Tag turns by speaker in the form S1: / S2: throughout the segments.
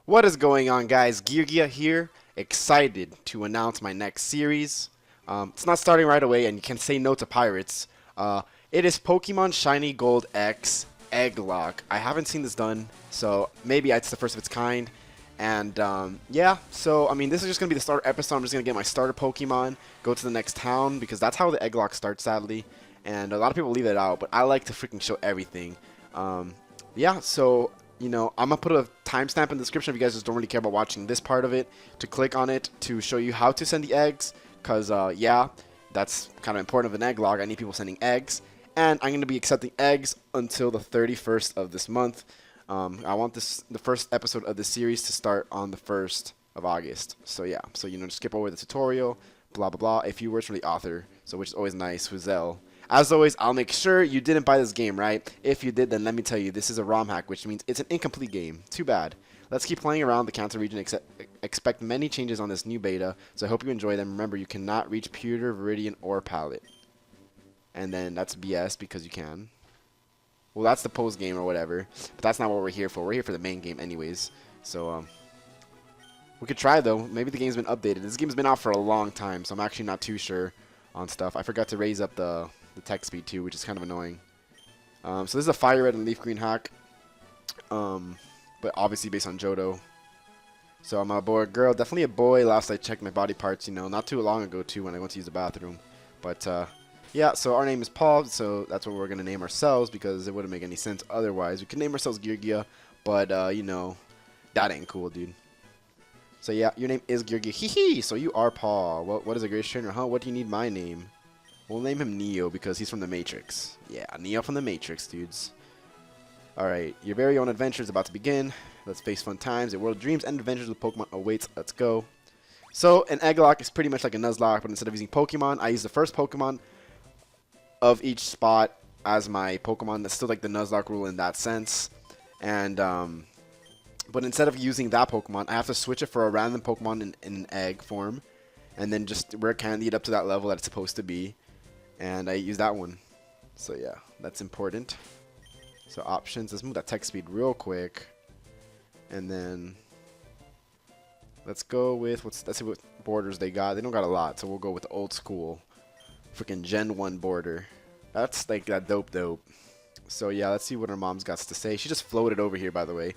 S1: What is going on, guys? Geargiaa here, excited to announce my next series. It's not starting right away, and you can say no to pirates. It is Pokemon Shiny Gold X Egglocke. I haven't seen this done, so maybe it's the first of its kind. And yeah, so I mean, this is just gonna be the starter episode. I'm just gonna get my starter Pokemon, go to the next town because that's how the Egglocke starts, sadly. And a lot of people leave it out, but I like to freaking show everything. Yeah, so I'm gonna put a timestamp in the description if you guys just don't really care about watching this part of it, to click on it to show you how to send the eggs, because yeah, that's kind of important of an Egglocke. I need people sending eggs, and I'm gonna be accepting eggs until the 31st of this month. I want the first episode of the series to start on the 1st of August. So yeah, so just skip over the tutorial, blah blah blah. A few words from the author, so which is always nice, Huzel. As always, I'll make sure you didn't buy this game, right? If you did, then let me tell you, this is a ROM hack, which means it's an incomplete game. Too bad. Let's keep playing around the Kanto region. Expect many changes on this new beta, so I hope you enjoy them. Remember, you cannot reach Pewter, Viridian, or Palette. And then that's BS because you can. Well, that's the post game or whatever, but that's not what we're here for. We're here for the main game anyways. So, we could try, though. Maybe the game's been updated. This game's been out for a long time, so I'm actually not too sure on stuff. I forgot to raise up the text speed too, which is kind of annoying. So this is a Fire Red and Leaf Green hack, but obviously based on Johto. So I'm a boy or girl, definitely a boy. Last I checked my body parts, not too long ago too, when I went to use the bathroom. But yeah, so our name is Paul, so that's what we're gonna name ourselves because it wouldn't make any sense otherwise. We can name ourselves Geargiaa, but that ain't cool, dude. So yeah, your name is Geargiaa. Hee hee. So you are Paul. What is a great trainer, huh? What do you need my name? We'll name him Neo because he's from the Matrix. Yeah, Neo from the Matrix, dudes. Alright, your very own adventure is about to begin. Let's face fun times. Your world of dreams and adventures with Pokemon awaits. Let's go. So, an Egglocke is pretty much like a Nuzlocke, but instead of using Pokemon, I use the first Pokemon of each spot as my Pokemon. That's still like the Nuzlocke rule in that sense. And, but instead of using that Pokemon, I have to switch it for a random Pokemon in an egg form. And then just rare candy it up to that level that it's supposed to be. And I use that one. So yeah, that's important. So options, let's move that text speed real quick. And then let's go with let's see what borders they got. They don't got a lot, so we'll go with the old school freaking Gen 1 border. That's like that dope. So yeah, let's see what our mom's got to say. She just floated over here, by the way.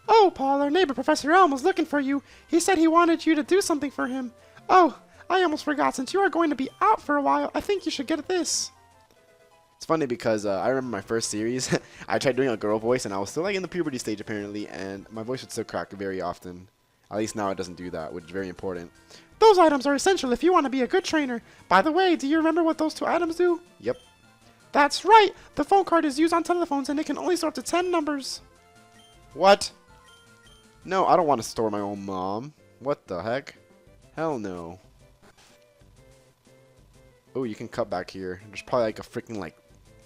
S1: Oh, Paul, our neighbor Professor Elm was looking for you. He said he wanted you to do something for him. Oh, I almost forgot. Since you are going to be out for a while, I think you should get this. It's funny because I remember my first series. I tried doing a girl voice, and I was still like in the puberty stage apparently, and my voice would still crack very often. At least now it doesn't do that, which is very important. Those items are essential if you want to be a good trainer. By the way, do you remember what those two items do? Yep. That's right. The phone card is used on telephones, and it can only store up to 10 numbers. What? No, I don't want to store my own mom. What the heck? Hell no. Oh, you can cut back here. There's probably like a freaking like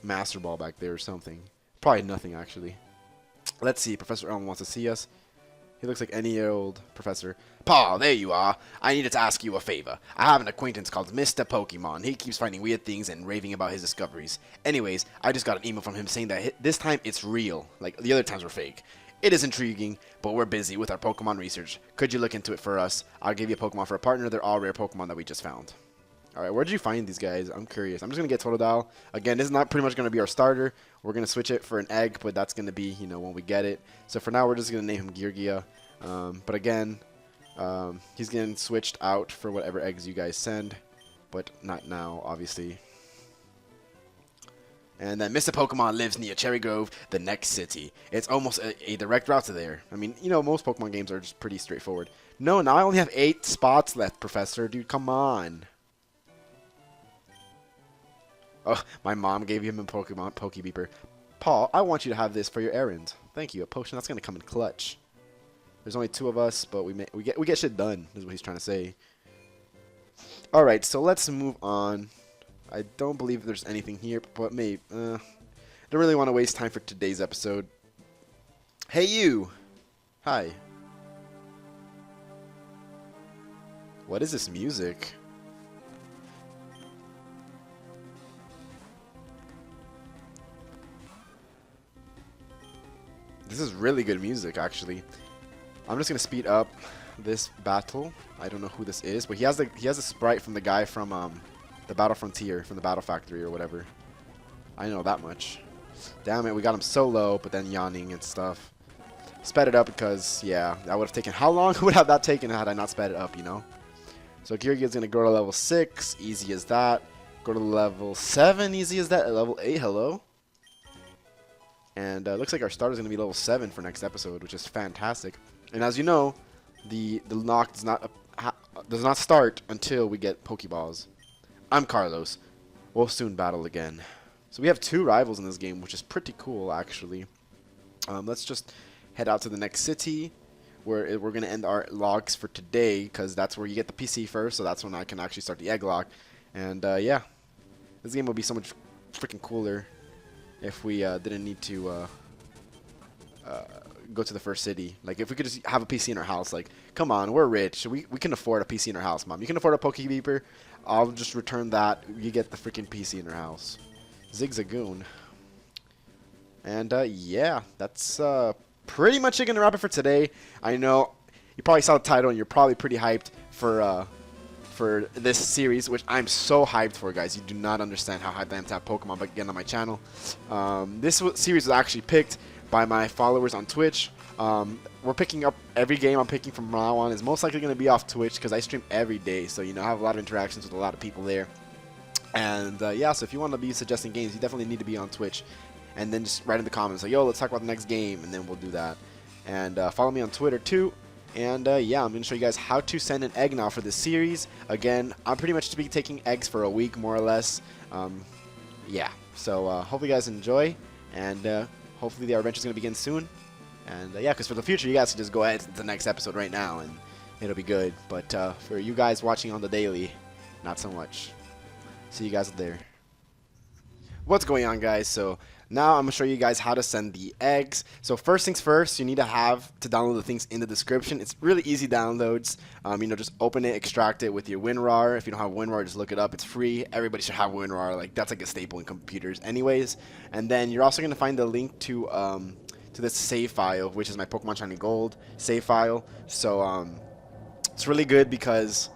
S1: master ball back there or something. Probably nothing actually. Let's see. Professor Elm wants to see us. He looks like any old professor. Paul, there you are. I needed to ask you a favor. I have an acquaintance called Mr. Pokemon. He keeps finding weird things and raving about his discoveries. Anyways, I just got an email from him saying that this time it's real. Like the other times were fake. It is intriguing, but we're busy with our Pokemon research. Could you look into it for us? I'll give you a Pokemon for a partner. They're all rare Pokemon that we just found. Alright, where did you find these guys? I'm curious. I'm just going to get Totodile. Again, this is not pretty much going to be our starter. We're going to switch it for an egg, but that's going to be, when we get it. So for now, we're just going to name him Geargiaa. But again, he's getting switched out for whatever eggs you guys send. But not now, obviously. And then Mr. Pokemon lives near Cherry Grove, the next city. It's almost a direct route to there. I mean, most Pokemon games are just pretty straightforward. No, now I only have 8 spots left, Professor. Dude, come on. Oh, my mom gave him a Pokemon Pokebeeper. Paul, I want you to have this for your errand. Thank you. A potion that's gonna come in clutch. There's only 2 of us, but we get shit done. Is what he's trying to say. All right, so let's move on. I don't believe there's anything here, but maybe. Don't really want to waste time for today's episode. Hey, you. Hi. What is this music? This is really good music, actually. I'm just gonna speed up this battle. I don't know who this is, but he has a sprite from the guy from the Battle Frontier, from the Battle Factory or whatever. I know that much. Damn it, we got him so low, but then yawning and stuff. Sped it up because, yeah, that would have taken... How long would have that taken had I not sped it up, you know? So Geargiaa's going to go to level 6, easy as that. Go to level 7, easy as that. At level 8, hello. And looks like our starter's going to be level 7 for next episode, which is fantastic. And as you know, the knock does not start until we get Pokeballs. I'm Carlos. We'll soon battle again. So we have 2 rivals in this game, which is pretty cool, actually. Let's just head out to the next city, where we're going to end our logs for today, because that's where you get the PC first, so that's when I can actually start the Egglocke. And, yeah, this game would be so much freaking cooler if we didn't need to go to the first city. Like, if we could just have a PC in our house, like, come on, we're rich. We can afford a PC in our house, Mom. You can afford a Pokebeeper. I'll just return that. You get the freaking PC in our house. Zigzagoon. And yeah, that's pretty much going to wrap it for today. I know you probably saw the title and you're probably pretty hyped for this series, which I'm so hyped for, guys. You do not understand how hyped I am to have Pokemon back again on my channel. This series was actually picked by my followers on Twitch. We're picking up every game I'm picking from now on is most likely going to be off Twitch because I stream every day, so you know I have a lot of interactions with a lot of people there. And yeah, so if you want to be suggesting games, you definitely need to be on Twitch. And then just write in the comments like, yo, let's talk about the next game, and then we'll do that. And follow me on Twitter too. And yeah, I'm going to show you guys how to send an egg now for this series. Again, I'm pretty much to be taking eggs for a week, more or less. Yeah, so hope you guys enjoy, and hopefully our adventure is going to begin soon. And yeah, because for the future, you guys can just go ahead to the next episode right now, and it'll be good. But for you guys watching on the daily, not so much. See you guys there. What's going on, guys? So now I'm going to show you guys how to send the eggs. So first things first, you need to download the things in the description. It's really easy downloads. You know, just open it, extract it with your WinRAR. If you don't have WinRAR, just look it up. It's free. Everybody should have WinRAR. Like, that's like a staple in computers anyways. And then you're also going to find the link to this save file, which is my Pokemon Shiny Gold save file. So it's really good because,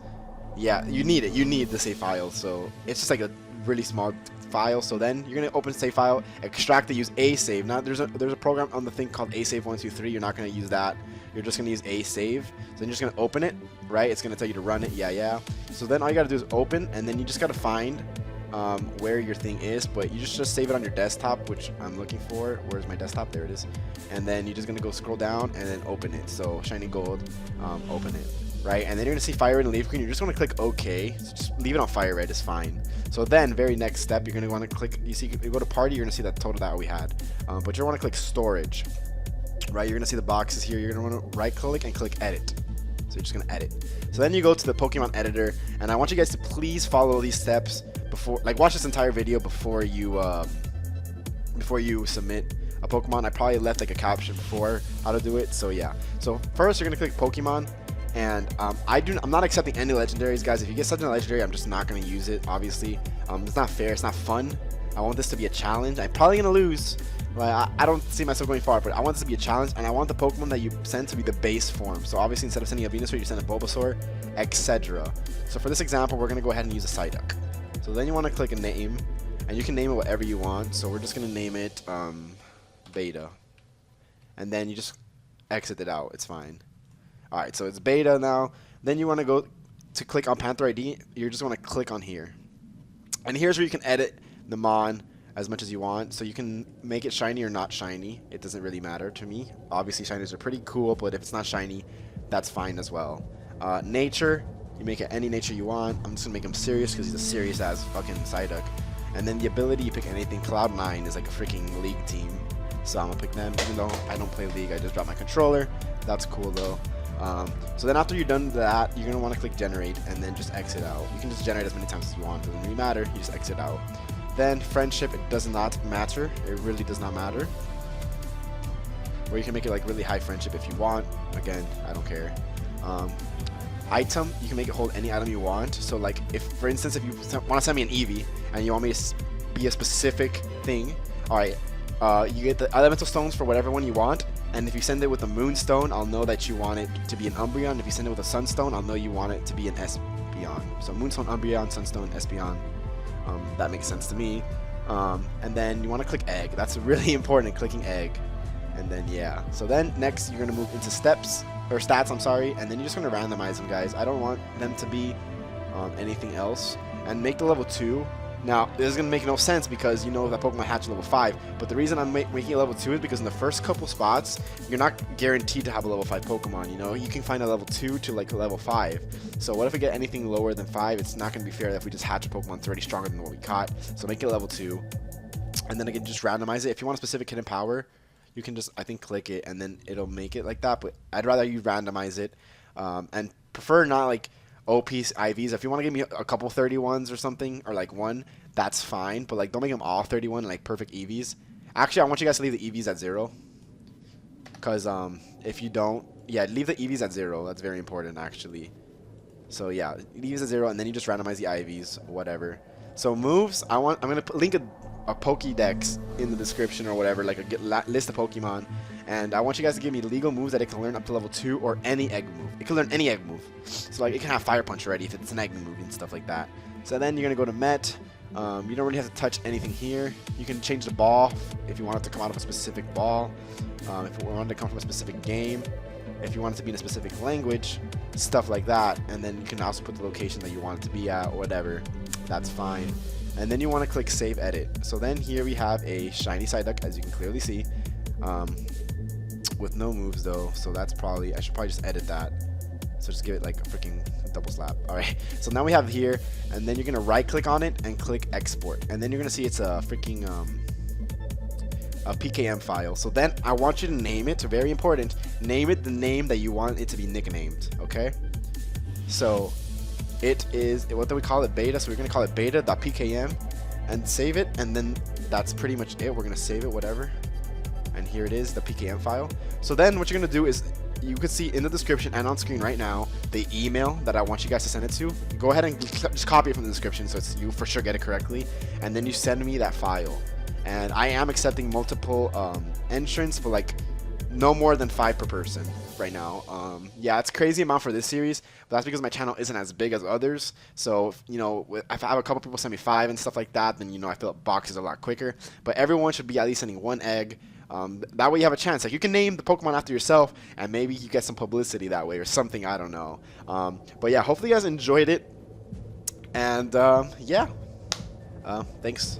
S1: yeah, you need it. You need the save file. So it's just like a really small file. So then you're gonna open save file, extract it, use a save. Now there's a program on the thing called a save 123. You're not gonna use that. You're just gonna use a save. So then you're just gonna open it, right? It's gonna tell you to run it. Yeah. So then all you gotta do is open, and then you just gotta find where your thing is, but you just save it on your desktop, which I'm looking for. Where's my desktop? There it is. And then you're just gonna go scroll down and then open it. So Shiny Gold, open it, right? And then you're gonna see Fire Red and Leafgreen. You're just gonna click OK. So just leave it on Fire Red is fine. So then, very next step, you're gonna want to click. You go to Party. You're gonna see that total that we had, but you're gonna want to click Storage, right? You're gonna see the boxes here. You're gonna want to right click and click Edit. So you're just gonna edit. So then you go to the Pokemon editor, and I want you guys to please follow these steps before, like, watch this entire video before you submit a Pokemon. I probably left like a caption before how to do it. So yeah. So first you're gonna click Pokemon, and I'm not accepting any legendaries, guys. If you get such a legendary, I'm just not gonna use it. Obviously, it's not fair. It's not fun. I want this to be a challenge. I'm probably gonna lose. Like, I don't see myself going far, but I want this to be a challenge, and I want the Pokemon that you send to be the base form. So obviously, instead of sending a Venusaur, you send a Bulbasaur, etc. So for this example, we're going to go ahead and use a Psyduck. So then you want to click a name, and you can name it whatever you want. So we're just going to name it Beta. And then you just exit it out. It's fine. Alright, so it's Beta now. Then you want to go to click on Panther ID. You just want to click on here. And here's where you can edit the Mon as much as you want, so you can make it shiny or not shiny. It doesn't really matter to me. Obviously shinies are pretty cool, but if it's not shiny, that's fine as well. Nature, you make it any nature you want. I'm just gonna make him serious because he's a serious ass fucking Psyduck. And then the ability, you pick anything. Cloud9 is like a freaking League team, so I'm gonna pick them. Even though I don't play League, I just drop my controller. That's cool though. So then after you're done that, you're gonna want to click generate and then just exit out. You can just generate as many times as you want. It doesn't really matter. You just exit out. Then friendship, it does not matter. It really does not matter. Or you can make it like really high friendship if you want. Again, I don't care. Item, you can make it hold any item you want. So like, if for instance, if you want to send me an Eevee and you want me to be a specific thing, all right, you get the elemental stones for whatever one you want, And if you send it with a Moonstone, I'll know that you want it to be an Umbreon. If you send it with a Sunstone, I'll know you want it to be an Espeon. So Moonstone, Umbreon, Sunstone, Espeon. That makes sense to me. And then you want to click Egg. That's really important, clicking Egg. And then yeah. So then next you're gonna move into stats. I'm sorry. And then you're just gonna randomize them, guys. I don't want them to be anything else. And make the level 2. Now, this is going to make no sense because you know that Pokemon hatch level 5, but the reason I'm making it level 2 is because in the first couple spots, you're not guaranteed to have a level 5 Pokemon, you know? You can find a level 2 to like a level 5. So what if we get anything lower than 5? It's not going to be fair that if we just hatch a Pokemon that's already stronger than what we caught. So make it level 2. And then again, just randomize it. If you want a specific hidden power, you can just, I think, click it and then it'll make it like that, but I'd rather you randomize it and prefer not like OP IVs. If you want to give me a couple 31s or something, or like one, that's fine. But like, don't make them all 31 like perfect EVs. Actually, I want you guys to leave the EVs at 0. Cause if you don't, yeah, leave the EVs at 0. That's very important actually. So yeah, EVs at 0, and then you just randomize the IVs, whatever. So moves, I'm gonna link a Pokedex in the description or whatever, like a list of Pokemon. And I want you guys to give me legal moves that it can learn up to level 2 or any egg move. It can learn any egg move. So like it can have Fire Punch already if it's an egg move and stuff like that. So then you're going to go to Met. You don't really have to touch anything here. You can change the ball if you want it to come out of a specific ball. If you want it to come from a specific game. If you want it to be in a specific language. Stuff like that. And then you can also put the location that you want it to be at or whatever. That's fine. And then you want to click Save Edit. So then here we have a shiny Psyduck, as you can clearly see. With no moves though, so that's probably, I should probably just edit that. So just give it like a freaking double slap. Alright, so now we have here, and then you're gonna right click on it and click export, and then you're gonna see it's a freaking a PKM file. So then I want you to name it, very important, name it the name that you want it to be nicknamed. Okay, so it is, what do we call it, beta, so we're gonna call it beta.pkm and save it, and then that's pretty much it. We're gonna save it, whatever. And here it is, the PKM file. So then what you're going to do is, you can see in the description and on screen right now, the email that I want you guys to send it to. Go ahead and just copy it from the description so it's, you for sure get it correctly. And then you send me that file. And I am accepting multiple entrants, but like no more than 5 per person right now. Yeah, it's crazy amount for this series, but that's because my channel isn't as big as others. So, you know, if I have a couple people send me 5 and stuff like that, then, you know, I fill up boxes a lot quicker. But everyone should be at least sending 1 egg. That way you have a chance. Like, you can name the Pokemon after yourself, and maybe you get some publicity that way or something. I don't know. But yeah, hopefully you guys enjoyed it. And yeah, thanks.